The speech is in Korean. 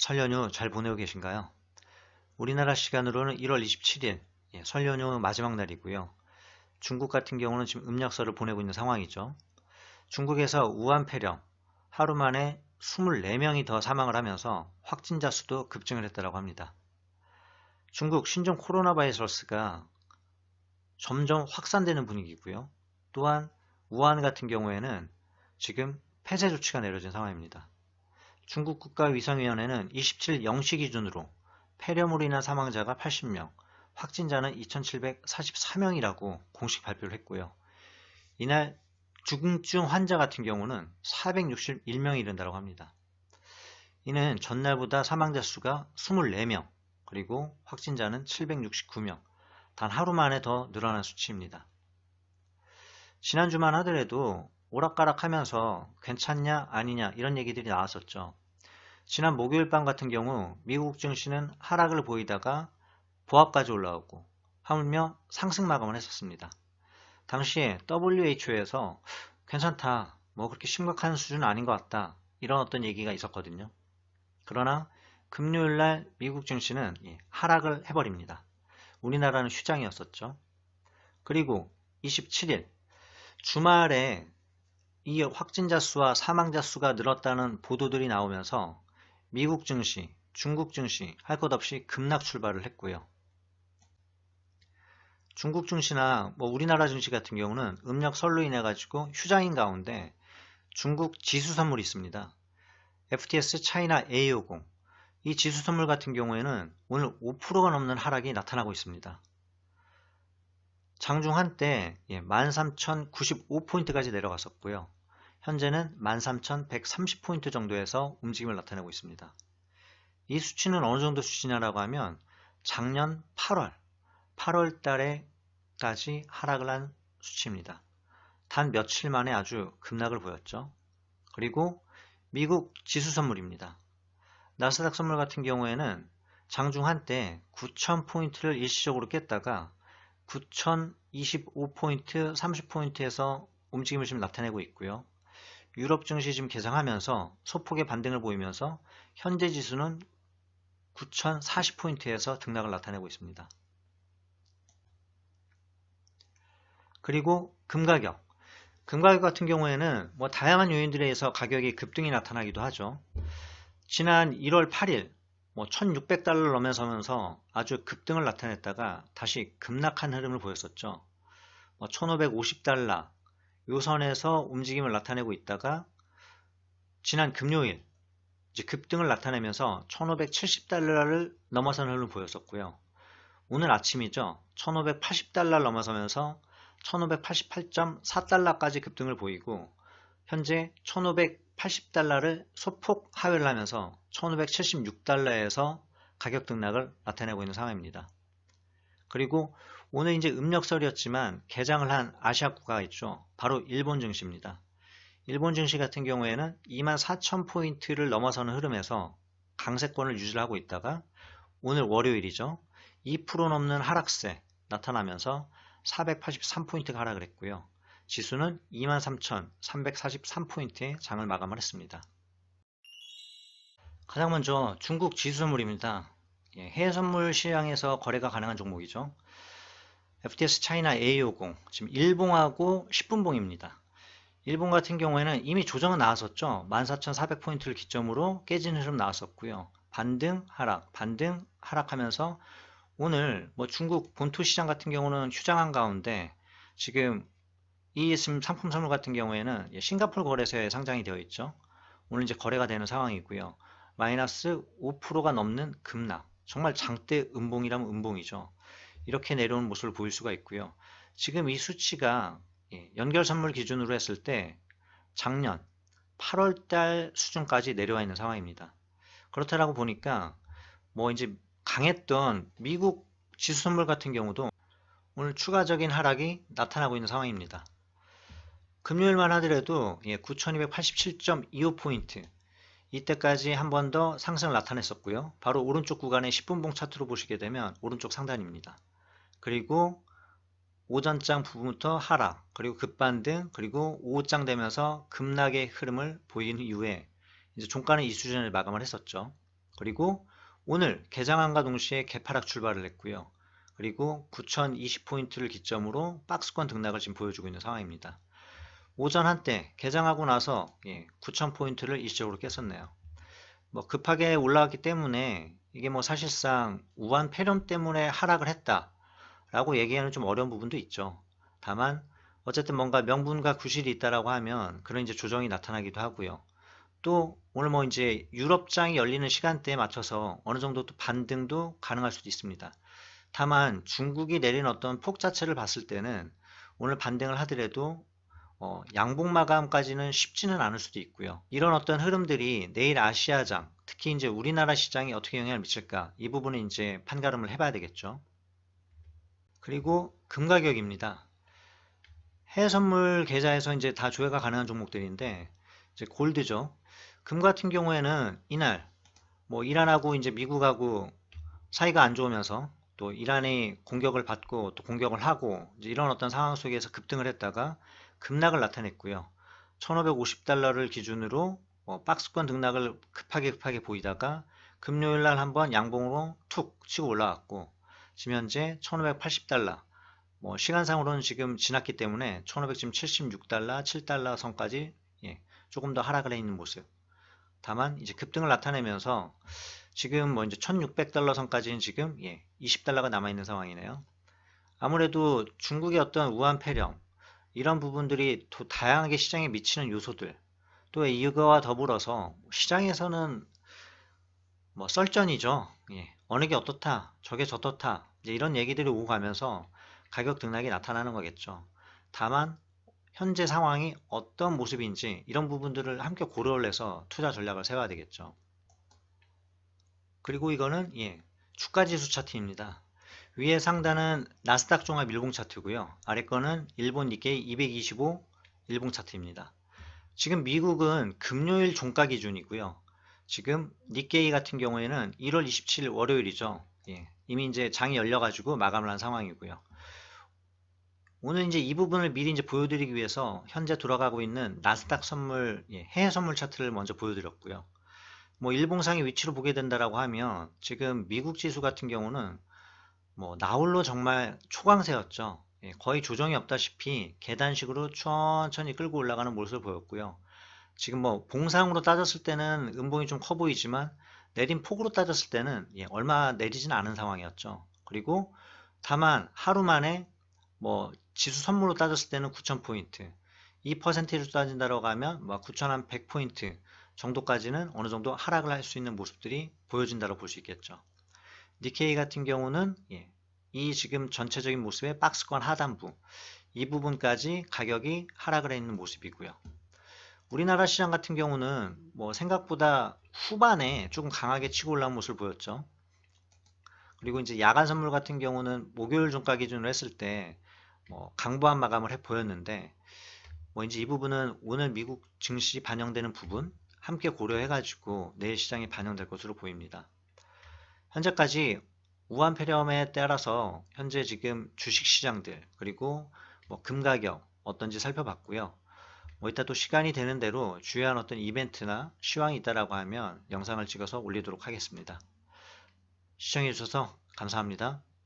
설 연휴 잘 보내고 계신가요? 우리나라 시간으로는 1월 27일, 설 연휴 마지막 날이고요. 중국 같은 경우는 지금 음력설을 보내고 있는 상황이죠. 중국에서 우한 폐렴, 하루 만에 24명이 더 사망을 하면서 확진자 수도 급증을 했다고 합니다. 중국 신종 코로나 바이러스가 점점 확산되는 분위기고요. 또한 우한 같은 경우에는 지금 폐쇄 조치가 내려진 상황입니다. 중국 국가위생위원회는 27일 0시 기준으로 폐렴으로 인한 사망자가 80명, 확진자는 2,744명이라고 공식 발표를 했고요. 이날 중증 환자 같은 경우는 461명이 이른다고 합니다. 이는 전날보다 사망자 수가 24명, 그리고 확진자는 769명, 단 하루 만에 더 늘어난 수치입니다. 지난주만 하더라도 오락가락하면서 괜찮냐 아니냐 이런 얘기들이 나왔었죠. 지난 목요일 밤 같은 경우 미국 증시는 하락을 보이다가 보합까지 올라오고 하물며 상승 마감을 했었습니다. 당시에 WHO에서 괜찮다, 뭐 그렇게 심각한 수준은 아닌 것 같다, 이런 어떤 얘기가 있었거든요. 그러나 금요일날 미국 증시는 하락을 해버립니다. 우리나라는 휴장이었었죠. 그리고 27일 주말에 이 확진자 수와 사망자 수가 늘었다는 보도들이 나오면서 미국 증시, 중국 증시 할 것 없이 급락 출발을 했고요. 중국 증시나 우리나라 증시 같은 경우는 음력 설로 인해 가지고 휴장인 가운데 중국 지수 선물이 있습니다. FTS 차이나 A50, 이 지수 선물 같은 경우에는 오늘 5%가 넘는 하락이 나타나고 있습니다. 장중 한때 13,095포인트까지 내려갔었고요. 현재는 13,130포인트 정도에서 움직임을 나타내고 있습니다. 이 수치는 어느 정도 수치냐라고 하면 작년 8월 달에까지 하락을 한 수치입니다. 단 며칠 만에 아주 급락을 보였죠. 그리고 미국 지수 선물입니다. 나스닥 선물 같은 경우에는 장중 한때 9,000포인트를 일시적으로 깼다가 9,025포인트, 30포인트에서 움직임을 지금 나타내고 있고요. 유럽 증시 지금 개상하면서 소폭의 반등을 보이면서 현재 지수는 9,040포인트에서 등락을 나타내고 있습니다. 그리고 금가격 같은 경우에는 다양한 요인들에 의해서 가격이 급등이 나타나기도 하죠. 지난 1월 8일 1600달러를 넘어서면서 아주 급등을 나타냈다가 다시 급락한 흐름을 보였었죠. 1550달러 요 선에서 움직임을 나타내고 있다가 지난 금요일 이제 급등을 나타내면서 1570달러를 넘어선 흐름을 보였었고요. 오늘 아침이죠. 1580달러를 넘어서면서 1588.4달러까지 급등을 보이고 현재 1580달러를 소폭 하회를 하면서 1576달러에서 가격 등락을 나타내고 있는 상황입니다. 그리고 오늘 이제 음력설이었지만 개장을 한 아시아 국가가 있죠. 바로 일본 증시입니다. 일본 증시 같은 경우에는 24,000포인트를 넘어서는 흐름에서 강세권을 유지하고 있다가 오늘 월요일이죠. 2% 넘는 하락세 나타나면서 483포인트가 하락을 했고요. 지수는 23,343포인트의 장을 마감을 했습니다. 가장 먼저 중국 지수 선물입니다. 해외 선물 시장에서 거래가 가능한 종목이죠. FTS 차이나 A50, 지금 일봉하고 10분봉입니다. 일본 같은 경우에는 이미 조정은 나왔었죠. 14,400포인트를 기점으로 깨지는 흐름 나왔었고요. 반등, 하락, 반등, 하락하면서 오늘 중국 본토 시장 같은 경우는 휴장한 가운데 지금 이 상품 선물 같은 경우에는 싱가포르 거래소에 상장이 되어 있죠. 오늘 이제 거래가 되는 상황이고요. 마이너스 5%가 넘는 급락. 정말 장대 음봉이라면 음봉이죠. 이렇게 내려오는 모습을 보일 수가 있고요. 지금 이 수치가 연결 선물 기준으로 했을 때 작년 8월달 수준까지 내려와 있는 상황입니다. 그렇다라고 보니까 이제 강했던 미국 지수 선물 같은 경우도 오늘 추가적인 하락이 나타나고 있는 상황입니다. 금요일만 하더라도 9287.25포인트 이때까지 한 번 더 상승을 나타냈었고요. 바로 오른쪽 구간의 10분봉 차트로 보시게 되면 오른쪽 상단입니다. 그리고 오전장 부분부터 하락, 그리고 급반등, 그리고 오후장 되면서 급락의 흐름을 보인 이후에 이제 종가는 이 수준을 마감을 했었죠. 그리고 오늘 개장한과 동시에 개파락 출발을 했고요. 그리고 9020포인트를 기점으로 박스권 등락을 지금 보여주고 있는 상황입니다. 오전 한때 개장하고 나서 9000포인트를 일시적으로 깼었네요. 뭐 급하게 올라왔기 때문에 이게 뭐 사실상 우한 폐렴 때문에 하락을 했다라고 얘기하는 좀 어려운 부분도 있죠. 다만 어쨌든 뭔가 명분과 구실이 있다라고 하면 그런 이제 조정이 나타나기도 하고요. 또 오늘 뭐 이제 유럽장이 열리는 시간대에 맞춰서 어느 정도 또 반등도 가능할 수도 있습니다. 다만 중국이 내린 어떤 폭 자체를 봤을 때는 오늘 반등을 하더라도 양봉 마감까지는 쉽지는 않을 수도 있고요. 이런 어떤 흐름들이 내일 아시아장, 특히 이제 우리나라 시장에 어떻게 영향을 미칠까? 이 부분은 이제 판가름을 해봐야 되겠죠. 그리고 금 가격입니다. 해외 선물 계좌에서 이제 다 조회가 가능한 종목들인데 이제 골드죠. 금 같은 경우에는 이날 뭐 이란하고 이제 미국하고 사이가 안 좋으면서 또 이란이 공격을 받고 또 공격을 하고 이제 이런 어떤 상황 속에서 급등을 했다가 급락을 나타냈고요. 1550달러를 기준으로 박스권 등락을 급하게 보이다가 금요일 날 한번 양봉으로 툭 치고 올라왔고 지금 현재 1580달러 뭐 시간상으로는 지금 지났기 때문에 1576달러 7달러 선까지 조금 더 하락을 해 있는 모습. 다만 이제 급등을 나타내면서 지금 뭐 이제 1600달러 선까지는 지금 20달러가 남아있는 상황이네요. 아무래도 중국의 어떤 우한 폐렴 이런 부분들이 또 다양하게 시장에 미치는 요소들 또 이거와 더불어서 시장에서는 뭐 썰전이죠. 어느 게 어떻다 저게 저렇다 이제 이런 얘기들이 오고 가면서 가격 등락이 나타나는 거겠죠. 다만 현재 상황이 어떤 모습인지 이런 부분들을 함께 고려를 해서 투자 전략을 세워야 되겠죠. 그리고 이거는 주가지수 차트입니다. 위에 상단은 나스닥 종합 일봉 차트고요. 아래 거는 일본 니케이 225 일봉 차트입니다. 지금 미국은 금요일 종가 기준이고요. 지금 니케이 같은 경우에는 1월 27일 월요일이죠. 이미 이제 장이 열려가지고 마감을 한 상황이고요. 오늘 이제 이 부분을 미리 이제 보여드리기 위해서 현재 돌아가고 있는 나스닥 선물 해외 선물 차트를 먼저 보여드렸고요. 뭐 일봉상의 위치로 보게 된다라고 하면 지금 미국 지수 같은 경우는 뭐 나홀로 정말 초강세였죠. 거의 조정이 없다시피 계단식으로 천천히 끌고 올라가는 모습을 보였고요. 지금 뭐 봉상으로 따졌을 때는 음봉이 좀 커 보이지만 내린 폭으로 따졌을 때는 얼마 내리지는 않은 상황이었죠. 그리고 다만 하루 만에 뭐 지수 선물로 따졌을 때는 9000포인트, 이 퍼센티지로 따진다고 하면 뭐 9100포인트 정도까지는 어느 정도 하락을 할 수 있는 모습들이 보여진다고 볼 수 있겠죠. 니케이 같은 경우는 이 지금 전체적인 모습의 박스권 하단부 이 부분까지 가격이 하락을 해 있는 모습이고요. 우리나라 시장 같은 경우는 뭐 생각보다 후반에 조금 강하게 치고 올라온 모습을 보였죠. 그리고 이제 야간 선물 같은 경우는 목요일 종가 기준으로 했을 때 뭐 강보한 마감을 해 보였는데 뭐 이제 이 부분은 오늘 미국 증시 반영되는 부분 함께 고려해 가지고 내일 시장에 반영될 것으로 보입니다. 현재까지 우한 폐렴에 따라서 현재 지금 주식 시장들 그리고 뭐 금 가격 어떤지 살펴봤고요. 뭐 이따 또 시간이 되는 대로 주요한 어떤 이벤트나 시황이 있다라고 하면 영상을 찍어서 올리도록 하겠습니다. 시청해 주셔서 감사합니다.